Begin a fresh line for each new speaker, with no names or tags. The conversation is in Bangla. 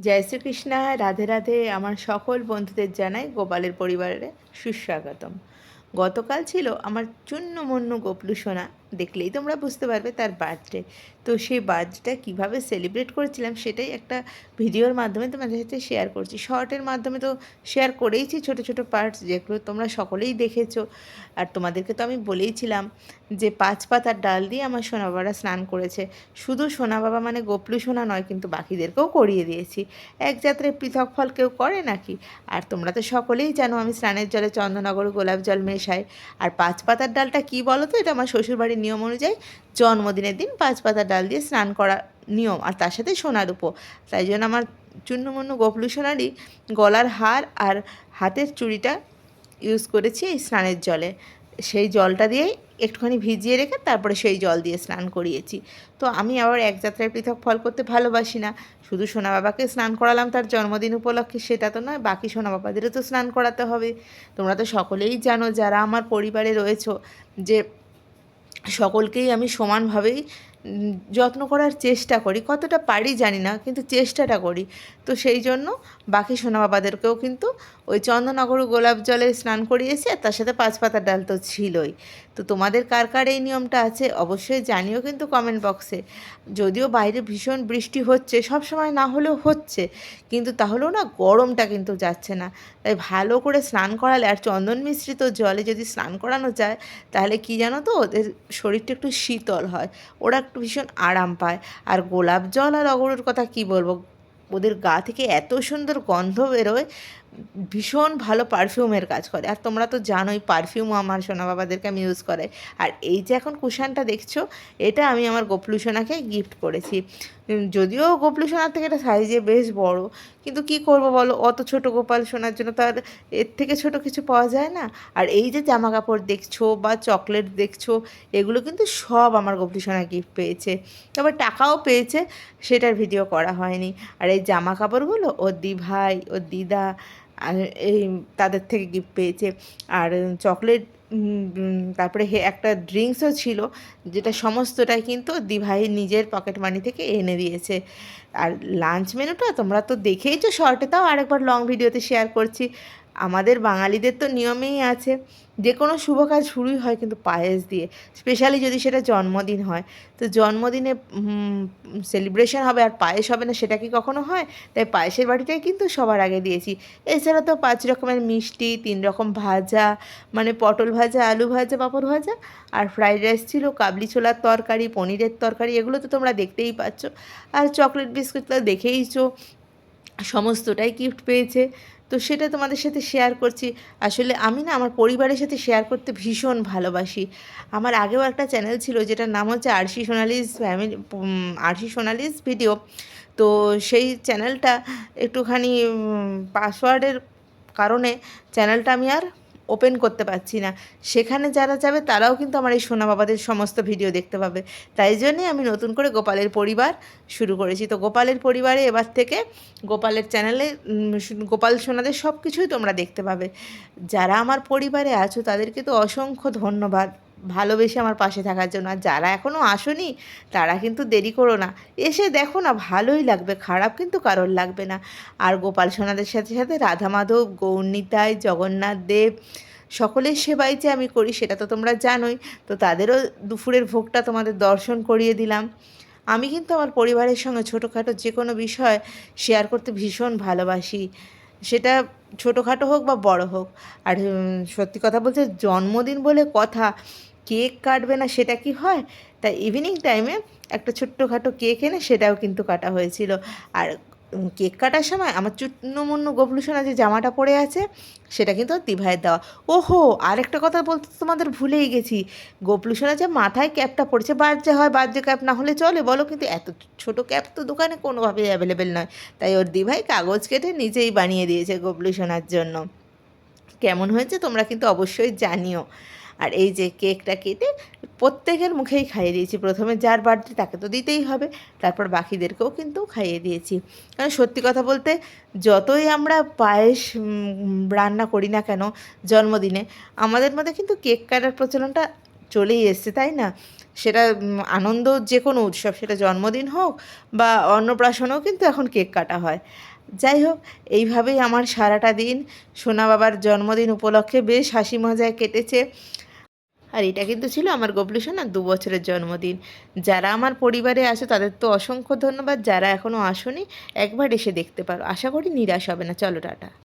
জয় শ্রীকৃষ্ণ, রাধে রাধে। আমার সকল বন্ধুদের জানাই গোপালের পরিবারে সুস্বাগতম। গতকাল ছিল আমার চুন্নু মুন্নু গপলু সোনা, দেখলেই তোমরা বুঝতে পারবে তার বার্থডে। তো সেই বার্থডেটা কীভাবে সেলিব্রেট করেছিলাম সেটাই একটা ভিডিওর মাধ্যমে তোমাদের সাথে শেয়ার করছি। শর্টের মাধ্যমে তো শেয়ার করেইছি ছোট ছোট পার্টস, যেগুলো তোমরা সকলেই দেখেছো। আর তোমাদেরকে তো আমি বলেইছিলাম যে 5 পাতার ডাল দিয়ে আমার সোনা বাবারা স্নান করেছে। শুধু সোনা বাবা মানে গপলু সোনা নয়, কিন্তু বাকিদেরকেও করিয়ে দিয়েছি। এক যাত্রায় পৃথক ফল কেউ করে নাকি? আর তোমরা তো সকলেই জানো আমি স্নানের জলে চন্দননগর গোলাপ জল মেশাই। আর 5 পাতার ডালটা কী বলো তো, এটা আমার শ্বশুরবাড়ির নিয়ম অনুযায়ী জন্মদিনের দিন 5 পাতার ডাল দিয়ে স্নান করা নিয়ম, আর তার সাথে সোনার উপো। তাই জন্য আমার চুন্নমুন্নু গপলু সোনারই গলার হার আর হাতের চুড়িটা ইউজ করেছি এই স্নানের জলে। সেই জলটা দিয়েই একটুখানি ভিজিয়ে রেখে তারপরে সেই জল দিয়ে স্নান করিয়েছি। তো আমি আবার এক যাত্রায় পৃথক ফল করতে ভালোবাসি না। শুধু সোনা বাবাকে স্নান করালাম তার জন্মদিন উপলক্ষে, সেটা তো নয়, বাকি সোনা বাবাদেরও তো স্নান করাতে হবে। তোমরা তো সকলেই জানো যারা আমার পরিবারে রয়েছো যে সকলকেই আমি সমানভাবেই যত্ন করার চেষ্টা করি। কতটা পারি জানি না, কিন্তু চেষ্টাটা করি। তো সেই জন্য বাকি সোনা বাবাদেরকেও কিন্তু ওই চন্দননগর গোলাপ জলে স্নান করিয়েছি, আর তার সাথে 5 পাতার ডাল তো ছিলই। তো তোমাদের কার কার এই নিয়মটা আছে অবশ্যই জানিও কিন্তু কমেন্ট বক্সে। যদিও বাইরে ভীষণ বৃষ্টি হচ্ছে, সব সময় না হলেও হচ্ছে, কিন্তু তাহলেও না গরমটা কিন্তু যাচ্ছে না। তাই ভালো করে স্নান করালে, আর চন্দন মিশ্রিত জলে যদি স্নান করানো যায়, তাহলে কি জানো তো, ওদের শরীরটা একটু শীতল হয়, ওরা একটু ভীষণ আরাম পায়। আর গোলাপ জল আর অগরুর কথা কি বলবো, ওদের গা থেকে এত সুন্দর গন্ধ বেরোয়, ভীষণ ভালো পারফিউমের কাজ করে। আর তোমরা তো জানোই পারফিউমও আমার সোনা বাবাদেরকে আমি ইউজ করে। আর এই যে এখন কুশানটা দেখছো, এটা আমি আমার গপলু সোনাকে গিফট করেছি। যদিও গপলু সোনার থেকে এটা সাইজে বেশ বড়, কিন্তু কি করব বলো, অত ছোট গোপাল সোনার জন্য তো আর এর থেকে ছোট কিছু পাওয়া যায় না। আর এই যে জামা কাপড় দেখছো বা চকলেট দেখছো, এগুলো কিন্তু সব আমার গপলু সোনা গিফট পেয়েছে। তবে টাকাও পেয়েছে, সেটার ভিডিও করা হয়নি। আর এই জামা কাপড়গুলো ওর দিভাই, ওর দিদা, আর এই তাদের থেকে গিফট পেয়েছে। আর চকলেট, তারপরে একটা ড্রিঙ্কসও ছিল, যেটা সমস্তটাই কিন্তু দিভাই নিজের পকেট মানি থেকে এনে দিয়েছে। আর লাঞ্চ মেনুটা তোমরা তো দেখেইছো শর্টে, তাও আরেকবার লং ভিডিওতে শেয়ার করছি। আমাদের বাঙালিদের তো নিয়মেই আছে, যে কোনো শুভ কাজ শুরুই হয় কিন্তু পায়েস দিয়ে, স্পেশালি যদি সেটা জন্মদিন হয়। তো জন্মদিনে সেলিব্রেশন হবে আর পায়েস হবে না, সেটা কি কখনো হয়? তাই পায়েসের বাটিটাই কিন্তু সবার আগে দিয়েছি। এছাড়া তো 5 রকমের মিষ্টি, 3 রকম ভাজা, মানে পটল ভাজা, আলু ভাজা, পাঁপড় ভাজা, আর ফ্রাইড রাইস ছিল, কাবলি ছোলার তরকারি, পনিরের তরকারি, এগুলো তো তোমরা দেখতেই পাচ্ছ। আর চকলেট বিস্কুট তো দেখেইছো, সমস্তটাই গিফট পেয়েছে। তো সেটা তোমাদের সাথে শেয়ার করছি। আসলে আমি না আমার পরিবারের সাথে শেয়ার করতে ভীষণ ভালোবাসি। আমার আগেও একটা চ্যানেল ছিল যেটার নাম হচ্ছে আরশি সোনালিস ফ্যামিলি, আরশি সোনালিস ভিডিও। তো সেই চ্যানেলটা একটুখানি পাসওয়ার্ডের কারণে চ্যানেলটা আমি আর ওপেন করতে পারছি না। সেখানে যারা যাবে তারাও কিন্তু আমার এই সোনা বাবাদের সমস্ত ভিডিও দেখতে পাবে। তাই জন্যে আমি নতুন করে গোপালের পরিবার শুরু করেছি। তো গোপালের পরিবারে এবার থেকে গোপালের চ্যানেলে গোপাল সোনাদের সব কিছুই তোমরা দেখতে পাবে। যারা আমার পরিবারে আছো তাদেরকে তো অসংখ্য ধন্যবাদ ভালোবেসে আমার পাশে থাকার জন্য। আর যারা এখনও আসোনি তারা কিন্তু দেরি করো না, এসে দেখো না, ভালোই লাগবে, খারাপ কিন্তু কারোর লাগবে না। আর গোপাল সোনাদের সাথে সাথে রাধা মাধব, গৌরনিতাই, জগন্নাথ দেব, সকলের সেবাই যে আমি করি সেটা তো তোমরা জানোই। তো তাদেরও দুপুরের ভোগটা তোমাদের দর্শন করিয়ে দিলাম। আমি কিন্তু আমার পরিবারের সঙ্গে ছোটোখাটো যে কোনো বিষয় শেয়ার করতে ভীষণ ভালোবাসি, সেটা ছোটোখাটো হোক বা বড় হোক। আর সত্যি কথা বলতে জন্মদিন বলে কথা, কেক কাটবে না সেটা কি হয়? তাই ইভিনিং টাইমে একটা ছোট্টখাটো কেক এনে সেটাও কিন্তু কাটা হয়েছিল। আর কেক কাটার সময় আমার চুন্নমুন্নু গবলু সোনা যে জামাটা পরে আছে সেটা কিন্তু ওর দিভাইয়ের দেওয়া। ওহো, আরেকটা কথা বলতে তো তোমাদের ভুলেই গেছি, গবলু সোনা যে মাথায় ক্যাপটা পড়েছে, বার্থডে হয়, বার্থডে ক্যাপ না হলে চলে বলো, কিন্তু এত ছোট ক্যাপ তো দোকানে কোনোভাবেই অ্যাভেলেবেল নয়। তাই ওর দিভাই কাগজ কেটে নিজেই বানিয়ে দিয়েছে গবলু সোনার জন্য। কেমন হয়েছে তোমরা কিন্তু অবশ্যই জানিও। আর এই যে কেকটা কেটে প্রত্যেকের মুখেই খাইয়ে দিয়েছি। প্রথমে যার বার্থডে তাকে তো দিতেই হবে, তারপর বাকিদেরকেও কিন্তু খাইয়ে দিয়েছি। কারণ সত্যি কথা বলতে যতই আমরা পায়েস রান্না করি না কেন জন্মদিনে, আমাদের মধ্যে কিন্তু কেক কাটার প্রচলনটা চলেই এসছে, তাই না? সেটা আনন্দ যে কোনো উৎসব, সেটা জন্মদিন হোক বা অন্নপ্রাশনেও কিন্তু এখন কেক কাটা হয়। যাই হোক, এইভাবেই আমার সারাটা দিন সোনা বাবার জন্মদিন উপলক্ষে বেশ হাসি মজায় কেটেছে। আর এটা কিন্তু ছিল আমার গবলু সোনার ২ বছরের জন্মদিন। যারা আমার পরিবারে আছো তাদের তো অসংখ্য ধন্যবাদ। যারা এখনও আসোনি একবার এসে দেখতে পারো। আশা করি নিরাশ হবে না। চলো টাটা।